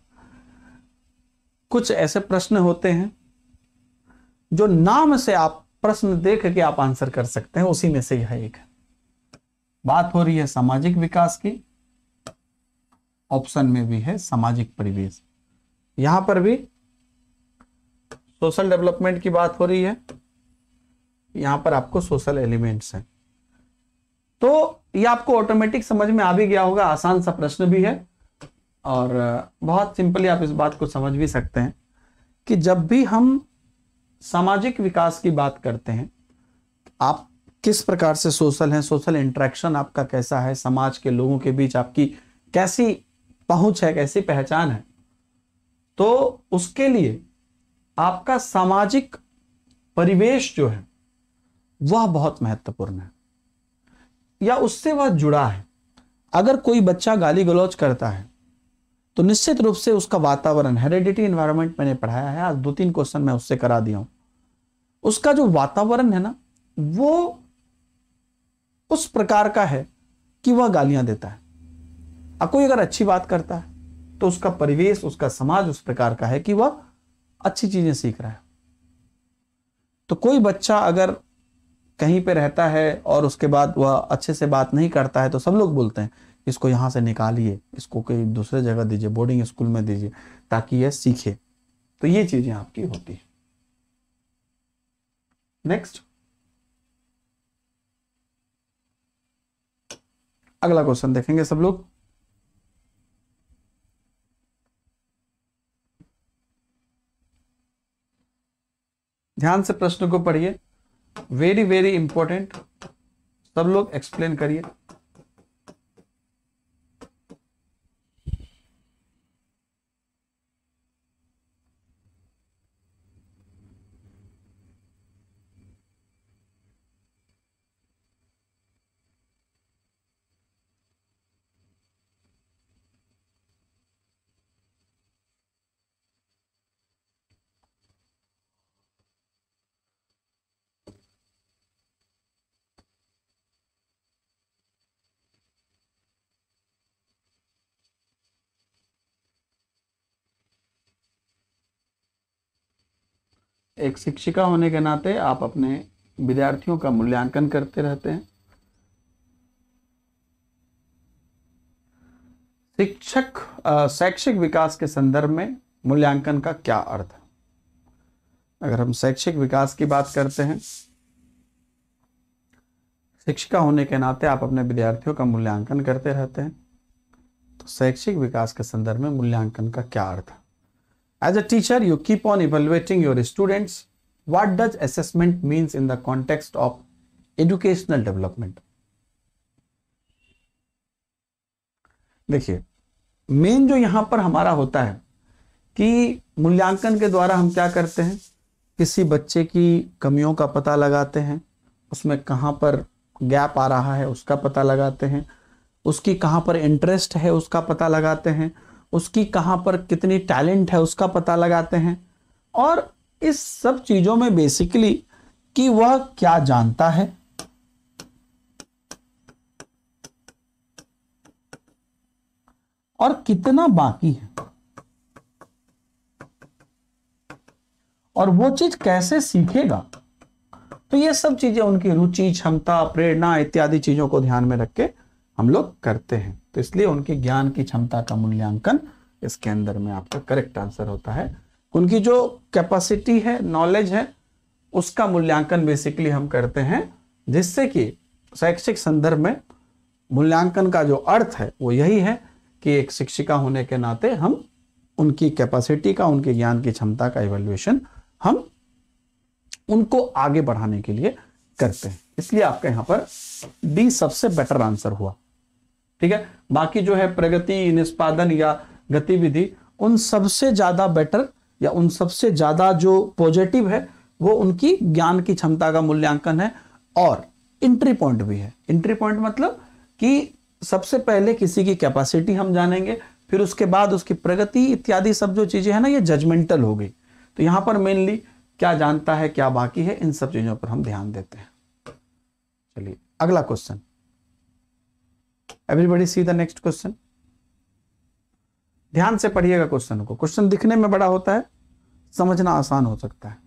कुछ ऐसे प्रश्न होते हैं जो नाम से आप प्रश्न देख के आप आंसर कर सकते हैं, उसी में से यह एक है। बात हो रही है सामाजिक विकास की, ऑप्शन में भी है सामाजिक परिवेश, यहां पर भी सोशल डेवलपमेंट की बात हो रही है, यहां पर आपको सोशल एलिमेंट्स हैं। तो ये आपको ऑटोमेटिक समझ में आ भी गया होगा, आसान सा प्रश्न भी है और बहुत सिंपली आप इस बात को समझ भी सकते हैं कि जब भी हम सामाजिक विकास की बात करते हैं, आप किस प्रकार से सोशल हैं, सोशल इंटरेक्शन आपका कैसा है, समाज के लोगों के बीच आपकी कैसी पहुंच है, कैसी पहचान है, तो उसके लिए आपका सामाजिक परिवेश जो है वह बहुत महत्वपूर्ण है या उससे वह जुड़ा है। अगर कोई बच्चा गाली गलौज करता है तो निश्चित रूप से उसका वातावरण, हेरिडिटी एनवायरनमेंट मैंने पढ़ाया है, आज 2-3 क्वेश्चन मैं उससे करा दिया हूं, उसका जो वातावरण है ना वो उस प्रकार का है कि वह गालियां देता है। अब कोई अगर अच्छी बात करता है तो उसका परिवेश, उसका समाज उस प्रकार का है कि वह अच्छी चीजें सीख रहा है। तो कोई बच्चा अगर कहीं पे रहता है और उसके बाद वह अच्छे से बात नहीं करता है तो सब लोग बोलते हैं इसको यहां से निकालिए, इसको कहीं दूसरे जगह दीजिए, बोर्डिंग स्कूल में दीजिए ताकि यह सीखे। तो ये चीजें आपकी होती है। नेक्स्ट, अगला क्वेश्चन देखेंगे सब लोग। ध्यान से प्रश्न को पढ़िए, वेरी वेरी इंपॉर्टेंट, सब लोग एक्सप्लेन करिए। एक शिक्षिका होने के नाते आप अपने विद्यार्थियों का मूल्यांकन करते रहते हैं। शैक्षिक विकास के संदर्भ में मूल्यांकन का क्या अर्थ है? अगर हम शैक्षिक विकास की बात करते हैं, शिक्षिका होने के नाते आप अपने विद्यार्थियों का मूल्यांकन करते रहते हैं, तो शैक्षिक विकास के संदर्भ में मूल्यांकन का क्या अर्थ है? As a teacher, you keep on evaluating your students. What does assessment means in the context of educational development? देखिए, मेन जो यहां पर हमारा होता है कि मूल्यांकन के द्वारा हम क्या करते हैं, किसी बच्चे की कमियों का पता लगाते हैं, उसमें कहां पर गैप आ रहा है उसका पता लगाते हैं, उसकी कहां पर इंटरेस्ट है उसका पता लगाते हैं, उसकी कहां पर कितनी टैलेंट है उसका पता लगाते हैं, और इस सब चीजों में बेसिकली कि वह क्या जानता है, और कितना बाकी है, और वो चीज कैसे सीखेगा। तो ये सब चीजें उनकी रुचि, क्षमता, प्रेरणा इत्यादि चीजों को ध्यान में रख के हम लोग करते हैं। तो इसलिए उनके ज्ञान की क्षमता का मूल्यांकन इसके अंदर में आपका करेक्ट आंसर होता है। उनकी जो कैपेसिटी है, नॉलेज है, उसका मूल्यांकन बेसिकली हम करते हैं, जिससे कि शैक्षिक संदर्भ में मूल्यांकन का जो अर्थ है वो यही है कि एक शिक्षिका होने के नाते हम उनकी कैपेसिटी का, उनके ज्ञान की क्षमता का इवैल्यूएशन हम उनको आगे बढ़ाने के लिए करते हैं। इसलिए आपका यहां पर डी सबसे बेटर आंसर हुआ। ठीक है, बाकी जो है प्रगति, निष्पादन या गतिविधि, उन सबसे ज्यादा बेटर या उन सबसे ज्यादा जो पॉजिटिव है वो उनकी ज्ञान की क्षमता का मूल्यांकन है, और एंट्री पॉइंट भी है। एंट्री पॉइंट मतलब कि सबसे पहले किसी की कैपेसिटी हम जानेंगे, फिर उसके बाद उसकी प्रगति इत्यादि सब जो चीजें हैं ना, ये जजमेंटल हो गई। तो यहां पर मेनली क्या जानता है, क्या बाकी है, इन सब चीजों पर हम ध्यान देते हैं। चलिए अगला question, everybody see the next question. ध्यान से पढ़िएगा क्वेश्चन को, क्वेश्चन दिखने में बड़ा होता है, समझना आसान हो सकता है।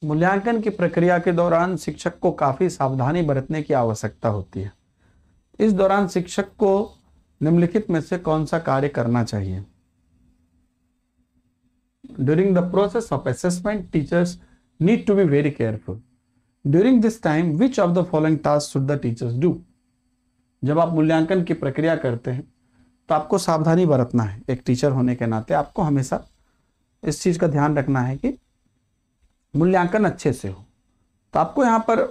मूल्यांकन की प्रक्रिया के दौरान शिक्षक को काफी सावधानी बरतने की आवश्यकता होती है। इस दौरान शिक्षक को निम्नलिखित में से कौन सा कार्य करना चाहिए? During the process of assessment, teachers need to be very careful. During this time, which of the following tasks should the teachers do? जब आप मूल्यांकन की प्रक्रिया करते हैं तो आपको सावधानी बरतना है। एक टीचर होने के नाते आपको हमेशा इस चीज का ध्यान रखना है कि मूल्यांकन अच्छे से हो। तो आपको यहां पर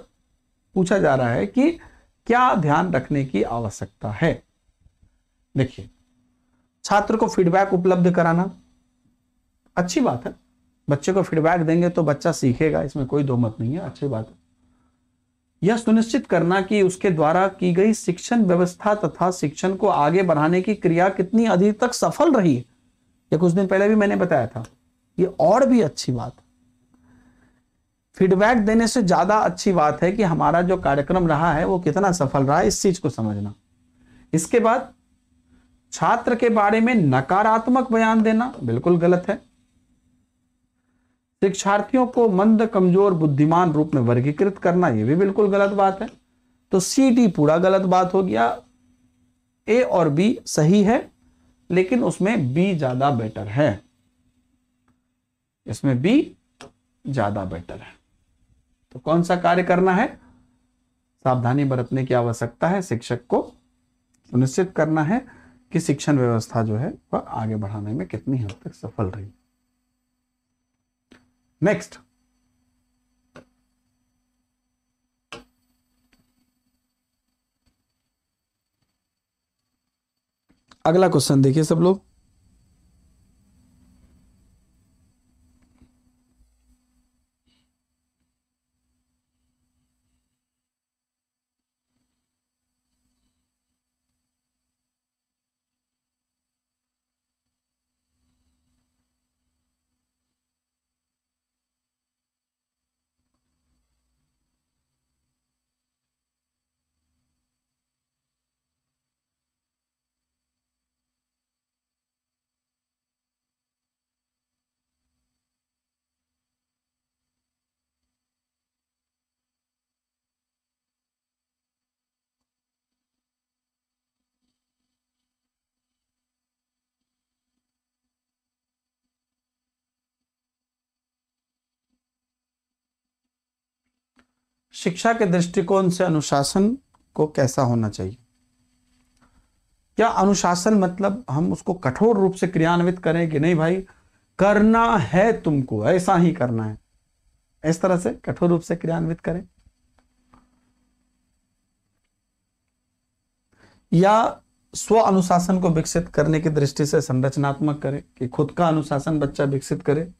पूछा जा रहा है कि क्या ध्यान रखने की आवश्यकता है। देखिए, छात्र को फीडबैक उपलब्ध कराना अच्छी बात है। बच्चे को फीडबैक देंगे तो बच्चा सीखेगा, इसमें कोई दो मत नहीं है, अच्छी बात है। यह सुनिश्चित करना कि उसके द्वारा की गई शिक्षण व्यवस्था तथा शिक्षण को आगे बढ़ाने की क्रिया कितनी अधिक तक सफल रही है, ये कुछ दिन पहले भी मैंने बताया था, ये और भी अच्छी बात है। फीडबैक देने से ज्यादा अच्छी बात है कि हमारा जो कार्यक्रम रहा है वो कितना सफल रहा है, इस चीज को समझना। इसके बाद छात्र के बारे में नकारात्मक बयान देना बिल्कुल गलत है। शिक्षार्थियों को मंद, कमजोर, बुद्धिमान रूप में वर्गीकृत करना, यह भी बिल्कुल गलत बात है। तो सी डी पूरा गलत बात हो गया। ए और बी सही है, लेकिन उसमें बी ज्यादा बेटर है, इसमें बी ज्यादा बेटर है। तो कौन सा कार्य करना है? सावधानी बरतने की आवश्यकता है। शिक्षक को सुनिश्चित करना है कि शिक्षण व्यवस्था जो है वह आगे बढ़ाने में कितनी हद तक सफल रही। नेक्स्ट, अगला क्वेश्चन देखिए सब लोग। शिक्षा के दृष्टिकोण से अनुशासन को कैसा होना चाहिए? क्या अनुशासन मतलब हम उसको कठोर रूप से क्रियान्वित करें कि नहीं भाई करना है, तुमको ऐसा ही करना है, इस तरह से कठोर रूप से क्रियान्वित करें, या स्व अनुशासन को विकसित करने की दृष्टि से संरचनात्मक करें कि खुद का अनुशासन बच्चा विकसित करे,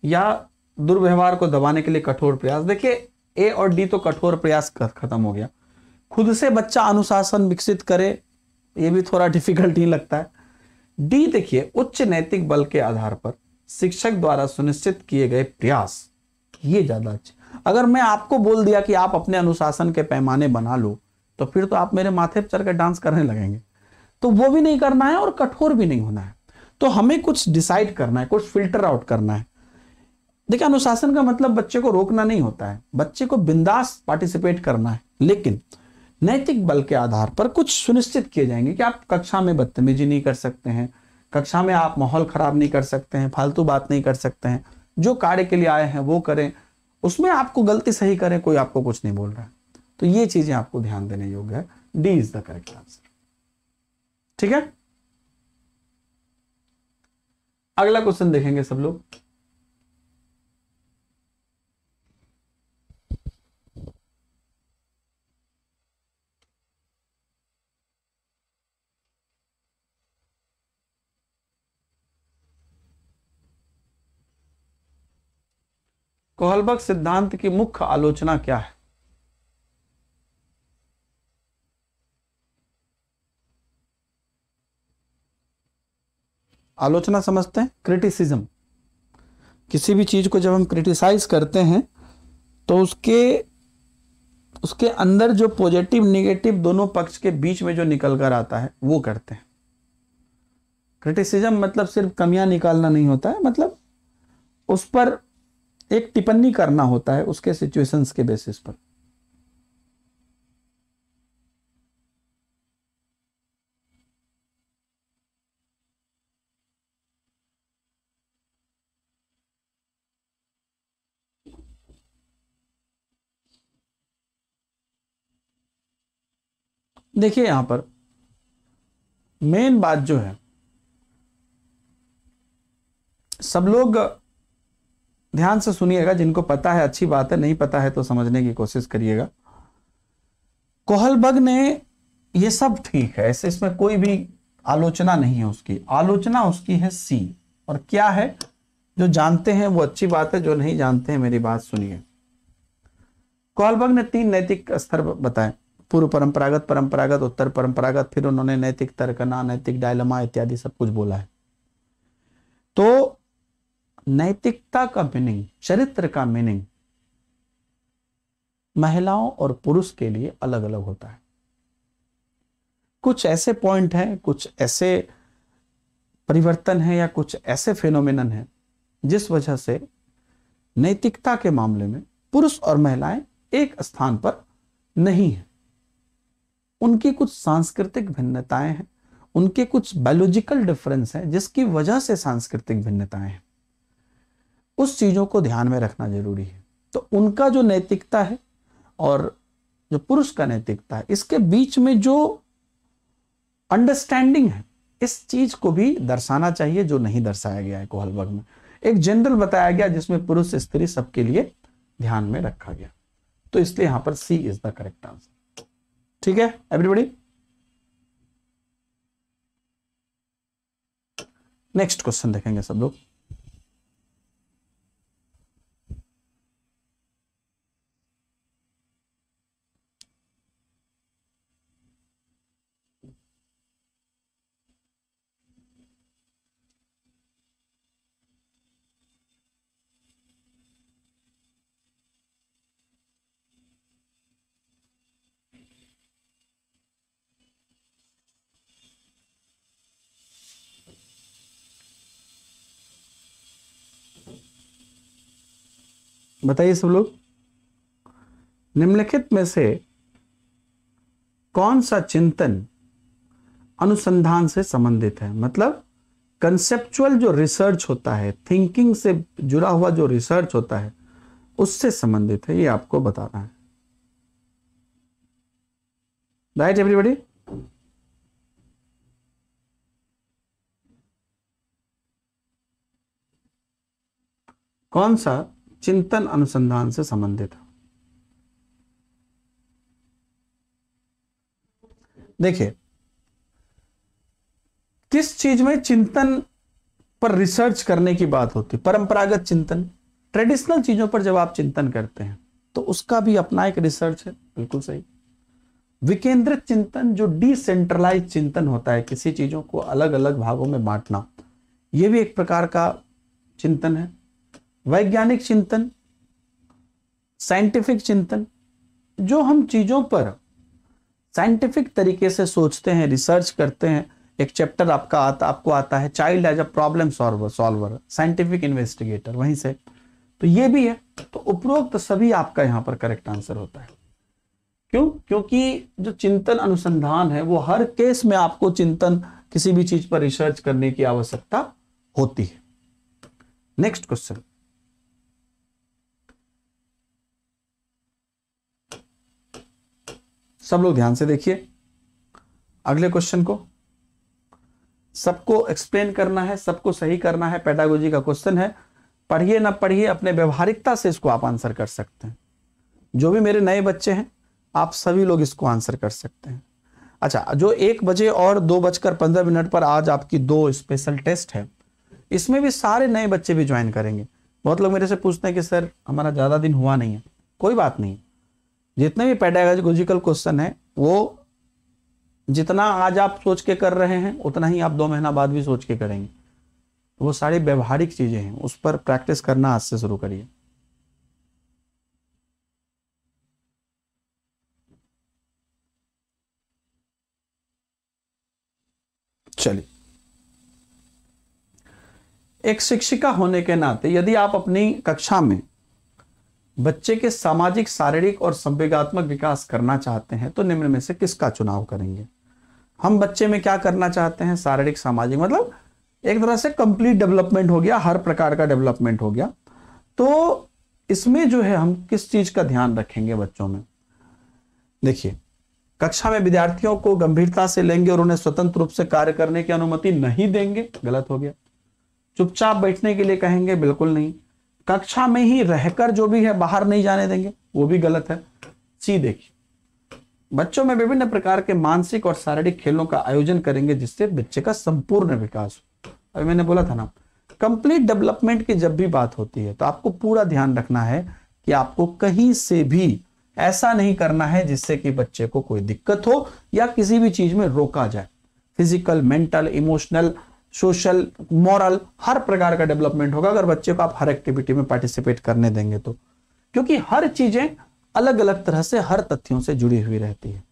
या दुर्व्यवहार को दबाने के लिए कठोर प्रयास? देखिए, ए और डी तो कठोर प्रयास खत्म हो गया। खुद से बच्चा अनुशासन विकसित करे, ये भी थोड़ा डिफिकल्ट ही लगता है। डी देखिए, उच्च नैतिक बल के आधार पर शिक्षक द्वारा सुनिश्चित किए गए प्रयास, ये ज्यादा अच्छे। अगर मैं आपको बोल दिया कि आप अपने अनुशासन के पैमाने बना लो, तो फिर तो आप मेरे माथे पर चढ़कर डांस करने लगेंगे। तो वो भी नहीं करना है और कठोर भी नहीं होना है। तो हमें कुछ डिसाइड करना है, कुछ फिल्टर आउट करना है। देखिए, अनुशासन का मतलब बच्चे को रोकना नहीं होता है, बच्चे को बिंदास पार्टिसिपेट करना है, लेकिन नैतिक बल के आधार पर कुछ सुनिश्चित किए जाएंगे कि आप कक्षा में बदतमीजी नहीं कर सकते हैं, कक्षा में आप माहौल खराब नहीं कर सकते हैं, फालतू बात नहीं कर सकते हैं, जो कार्य के लिए आए हैं वो करें, उसमें आपको गलती सही करें, कोई आपको कुछ नहीं बोल रहा है। तो ये चीजें आपको ध्यान देने योग्य है। D is the correct answer. ठीक है, अगला क्वेश्चन देखेंगे सब लोग। कोहलबर्ग सिद्धांत की मुख्य आलोचना क्या है? आलोचना समझते हैं, क्रिटिसिज्म। किसी भी चीज को जब हम क्रिटिसाइज करते हैं तो उसके अंदर जो पॉजिटिव नेगेटिव दोनों पक्ष के बीच में जो निकल कर आता है वो करते हैं। क्रिटिसिज्म मतलब सिर्फ कमियां निकालना नहीं होता है, मतलब उस पर एक टिप्पणी करना होता है उसके सिचुएशंस के बेसिस पर। देखिए, यहां पर मेन बात जो है, सब लोग ध्यान से सुनिएगा, जिनको पता है अच्छी बात है, नहीं पता है तो समझने की कोशिश करिएगा। कोहलबर्ग ने, ये सब ठीक है, ऐसे इसमें कोई भी आलोचना नहीं है उसकी, आलोचना उसकी है सी। और क्या है, जो जानते हैं वो अच्छी बात है, जो नहीं जानते हैं मेरी बात सुनिए। कोहलबर्ग ने 3 नैतिक स्तर बताए, पूर्व परंपरागत, परंपरागत, उत्तर परंपरागत, फिर उन्होंने नैतिक तर्कना, नैतिक डायलमा इत्यादि सब कुछ बोला है। तो नैतिकता का मीनिंग, चरित्र का मीनिंग महिलाओं और पुरुष के लिए अलग अलग होता है। कुछ ऐसे पॉइंट हैं, कुछ ऐसे परिवर्तन है या कुछ ऐसे फेनोमेनन है जिस वजह से नैतिकता के मामले में पुरुष और महिलाएं एक स्थान पर नहीं है। उनकी कुछ सांस्कृतिक भिन्नताएं हैं, उनके कुछ बायोलॉजिकल डिफरेंस हैं जिसकी वजह से सांस्कृतिक भिन्नताएं हैं। उस चीजों को ध्यान में रखना जरूरी है। तो उनका जो नैतिकता है और जो पुरुष का नैतिकता है, इसके बीच में जो अंडरस्टैंडिंग है, इस चीज को भी दर्शाना चाहिए, जो नहीं दर्शाया गया है कोहलबर्ग में। एक जनरल बताया गया जिसमें पुरुष स्त्री सबके लिए ध्यान में रखा गया। तो इसलिए यहां पर सी इज द करेक्ट आंसर। ठीक है एवरीबॉडी, नेक्स्ट क्वेश्चन देखेंगे सब लोग। बताइए सब लोग, निम्नलिखित में से कौन सा चिंतन अनुसंधान से संबंधित है? मतलब कंसेप्चुअल जो रिसर्च होता है, थिंकिंग से जुड़ा हुआ जो रिसर्च होता है, उससे संबंधित है, ये आपको बताना है। राइट एवरीबॉडी, कौन सा चिंतन अनुसंधान से संबंधित है? देखिए, किस चीज में चिंतन पर रिसर्च करने की बात होती है? परंपरागत चिंतन, ट्रेडिशनल चीजों पर जब आप चिंतन करते हैं तो उसका भी अपना एक रिसर्च है, बिल्कुल सही। विकेंद्रित चिंतन, जो डिसेंट्रलाइज चिंतन होता है, किसी चीजों को अलग अलग भागों में बांटना, यह भी एक प्रकार का चिंतन है। वैज्ञानिक चिंतन, साइंटिफिक चिंतन, जो हम चीजों पर साइंटिफिक तरीके से सोचते हैं, रिसर्च करते हैं। एक चैप्टर आपको आता है child as a problem solver, scientific investigator, वहीं से तो ये भी है। तो उपरोक्त सभी आपका यहां पर करेक्ट आंसर होता है। क्यों? क्योंकि जो चिंतन अनुसंधान है वो हर केस में आपको चिंतन किसी भी चीज पर रिसर्च करने की आवश्यकता होती है। नेक्स्ट क्वेश्चन, सब लोग ध्यान से देखिए अगले क्वेश्चन को। सबको एक्सप्लेन करना है, सबको सही करना है। पेडागोजी का क्वेश्चन है, पढ़िए ना पढ़िए अपने व्यवहारिकता से इसको आप आंसर कर सकते हैं। जो भी मेरे नए बच्चे हैं आप सभी लोग इसको आंसर कर सकते हैं। अच्छा, जो 1 बजे और 2:15 पर आज आपकी 2 स्पेशल टेस्ट है, इसमें भी सारे नए बच्चे भी ज्वाइन करेंगे। बहुत लोग मेरे से पूछते हैं कि सर हमारा ज़्यादा दिन हुआ नहीं है। कोई बात नहीं, जितने भी पेडागोजिकल क्वेश्चन है वो जितना आज आप सोच के कर रहे हैं उतना ही आप 2 महीना बाद भी सोच के करेंगे। वो सारी व्यवहारिक चीजें हैं, उस पर प्रैक्टिस करना आज से शुरू करिए। चलिए, एक शिक्षिका होने के नाते यदि आप अपनी कक्षा में बच्चे के सामाजिक, शारीरिक और संवेगात्मक विकास करना चाहते हैं तो निम्न में से किसका चुनाव करेंगे? हम बच्चे में क्या करना चाहते हैं? शारीरिक, सामाजिक, मतलब एक तरह से कंप्लीट डेवलपमेंट हो गया, हर प्रकार का डेवलपमेंट हो गया। तो इसमें जो है हम किस चीज का ध्यान रखेंगे बच्चों में? देखिए, कक्षा में विद्यार्थियों को गंभीरता से लेंगे और उन्हें स्वतंत्र रूप से कार्य करने की अनुमति नहीं देंगे, गलत हो गया। चुपचाप बैठने के लिए कहेंगे, बिल्कुल नहीं। कक्षा में ही रहकर जो भी है बाहर नहीं जाने देंगे, वो भी गलत है। सी देखिए, बच्चों में विभिन्न प्रकार के मानसिक और शारीरिक खेलों का आयोजन करेंगे जिससे बच्चे का संपूर्ण विकास हो। अभी मैंने बोला था ना, कंप्लीट डेवलपमेंट की जब भी बात होती है तो आपको पूरा ध्यान रखना है कि आपको कहीं से भी ऐसा नहीं करना है जिससे कि बच्चे को कोई दिक्कत हो या किसी भी चीज में रोका जाए। Physical, mental, emotional, social, moral, हर प्रकार का डेवलपमेंट होगा अगर बच्चे को आप हर एक्टिविटी में पार्टिसिपेट करने देंगे तो, क्योंकि हर चीजें अलग अलग तरह से हर तथ्यों से जुड़ी हुई रहती है।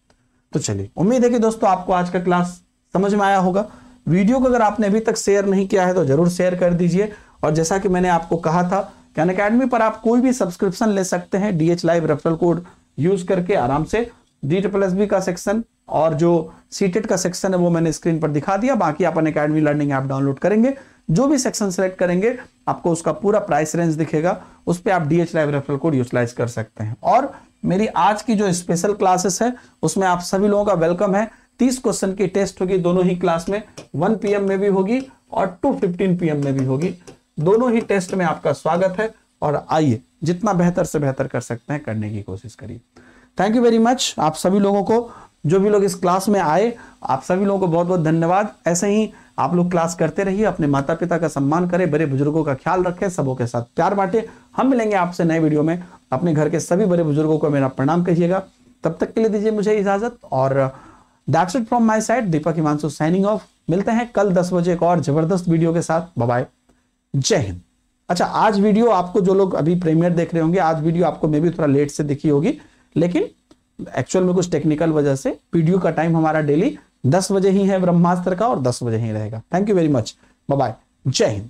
तो चलिए, उम्मीद है कि दोस्तों आपको आज का क्लास समझ में आया होगा। वीडियो को अगर आपने अभी तक शेयर नहीं किया है तो जरूर शेयर कर दीजिए। और जैसा कि मैंने आपको कहा था कि अनअकैडमी पर आप कोई भी सब्सक्रिप्शन ले सकते हैं DH Live referral code use करके आराम से। DSSB का सेक्शन और जो सीटेट का सेक्शन है वो मैंने स्क्रीन पर दिखा दिया। बाकी आप अनअकैडमी लर्निंग ऐप डाउनलोड करेंगे, जो भी सेक्शन सेलेक्ट करेंगे आपको उसका पूरा प्राइस रेंज दिखेगा, उस पर आप DH Live referral code utilise कर सकते हैं। और मेरी आज की जो स्पेशल क्लासेस है उसमें आप सभी लोगों का वेलकम है। 30 क्वेश्चन की टेस्ट होगी दोनों ही क्लास में, 1 PM में भी होगी और 2:15 PM में भी होगी। दोनों ही टेस्ट में आपका स्वागत है और आइए जितना बेहतर से बेहतर कर सकते हैं करने की कोशिश करिए। थैंक यू वेरी मच आप सभी लोगों को, जो भी लोग इस क्लास में आए आप सभी लोगों को बहुत बहुत धन्यवाद। ऐसे ही आप लोग क्लास करते रहिए, अपने माता पिता का सम्मान करें, बड़े बुजुर्गों का ख्याल रखें, सबों के साथ प्यार बांटे। हम मिलेंगे आपसे नए वीडियो में। अपने घर के सभी बड़े बुजुर्गों को मेरा प्रणाम कहिएगा। तब तक के लिए दीजिए मुझे इजाजत और that's it from my side, Deepak Himanshu signing off. मिलते हैं कल 10 बजे एक और जबरदस्त वीडियो के साथ। Bye bye, Jai Hind. अच्छा, आज वीडियो आपको, जो लोग अभी प्रीमियर देख रहे होंगे, आज वीडियो आपको मे भी थोड़ा लेट से दिखी होगी, लेकिन एक्चुअल में कुछ टेक्निकल वजह से वीडियो का टाइम हमारा डेली 10 बजे ही है ब्रह्मास्त्र का और 10 बजे ही रहेगा। Thank you very much, bye bye, Jai Hind.